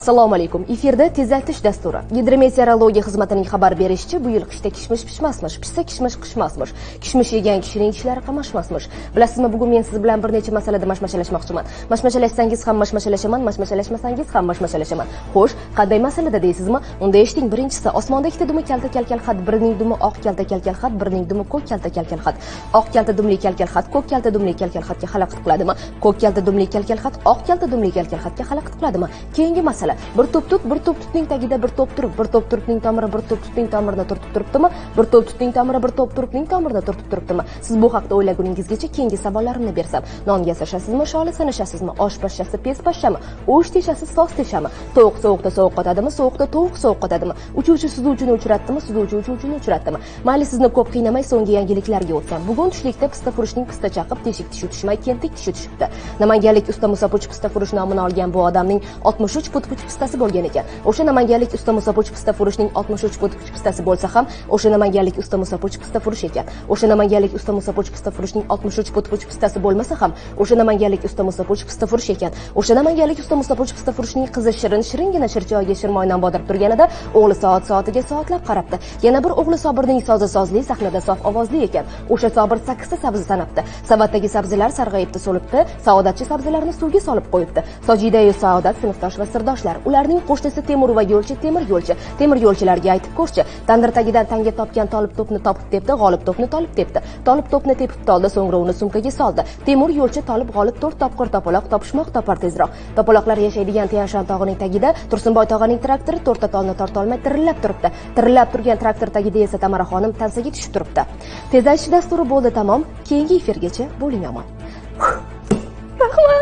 Assalomu alaykum. Efirda tezlatish dasturi. Gidrometeorologiya xizmatining xabar berishicha, bu yil qishda kishmish pishmasmish, pishsa kishmish qishmasmish. Kishmish yegan kishining tishlari qamashmasmish. Bilasizmi, bugun men siz bilan bir necha masalada mashmashalashmoqchiman. Mashmashalashsangiz ham mashmashalashaman, mashmashalashmasangiz ham mashmashalashaman. Xo'sh, qanday masalada deysizmi? Unda eshiting. Birinchisi, osmonda ikkita dumi kalta kalkal xat, birining dumi oq kalta kalkal xat, birining dumi ko'k kalta kalkal xat. Oq kalta dumli kalkal xat, ko'k kalta dumli kalkal xatga xalaqit qiladimi? Ko'k kalta dumli kalkal xat, oq kalta dumli kalkal xatga xalaqit qiladimi? Keyingi masala. Bir top tutning tagida bir top turib, bir top turibning tomiri bir top tutning tomirini turtib turibdimi? Bir top tutning tomiri bir top turibning tomirini turtib turibdimi? Siz bu haqda o'ylaguningizgacha keyingi savollarimni bersam, non yasashasizmi, sholi sanashasizmi, osh pashshasi pes pashshami, o'sh teshasi soz teshami, tovuq sovuqda sovuq qotadimi, sovuqda tovuq sovuq qotadimi, uchuvchi suzuvchini uchratdimi, suzuvchi uchuvchini uchratdimi? Mayli, sizni ko'p qiynamay so'nggi yangiliklarga o'tsam. Bugun tushlikda pista furushning pista chaqib, teshik tishi tushmay kentik tishi tushibdi. Namanganlik usta Musapoch pista furush nomini olgan bu odamning 63 put-put pistasi bo'lgan ekan. O'sha namanganlik usta Musapoch pista furushning 63 put-put pistasi bo'lsa ham, o'sha namanganlik usta Musapoch pista furush ekan. O'sha namanganlik usta Musapoch pista furushning 63 put-put pistasi bo'lmasa ham, o'sha namanganlik usta Musapoch pista furush ekan. O'sha namanganlik usta Musapoch pista furushning qizi shiringina shirchoyga shirmoydan bodirib turganida, o'g'li soatiga soatlab qarabdi. Yana bir o'g'li Sobirning sozli sahnada sof ovozli ekan. O'sha Sobir 8 ta sabzi sanabdi. Savatdagi sabzilar sarg'ayibdi, so'libdi. Saodatchi sabzilarni suvga solib qo'yibdi. Sojidayu Saodat sinfdosh va sirdoshlar. Ularning qo'shnisi Temur va yo'lchi temir yo'lchilarga aytib ko'rchi. Tandir tagidan tanga topgan tolib to'pni topib tepdi, g'olib to'pni tolib tepdi. Tolib to'pni tepib toldi, so'ngra uni sumkaga soldi. Temur yo'lchi tolib g'olib 4 topqir topaloq topishmoq topar tezroq. Topaloqlar yashaydigan Tianshan tog'ining tagida Tursunboy tog'ining traktori 4 ta tolni tortolmay tirillab turibdi. Tirillab turgan traktor tagida esa Tamara xonim tansaga tushib turibdi. Tezlatish dasturi bo'ldi tamom. Keyingi efirgacha bo'ling omon. Rahmat.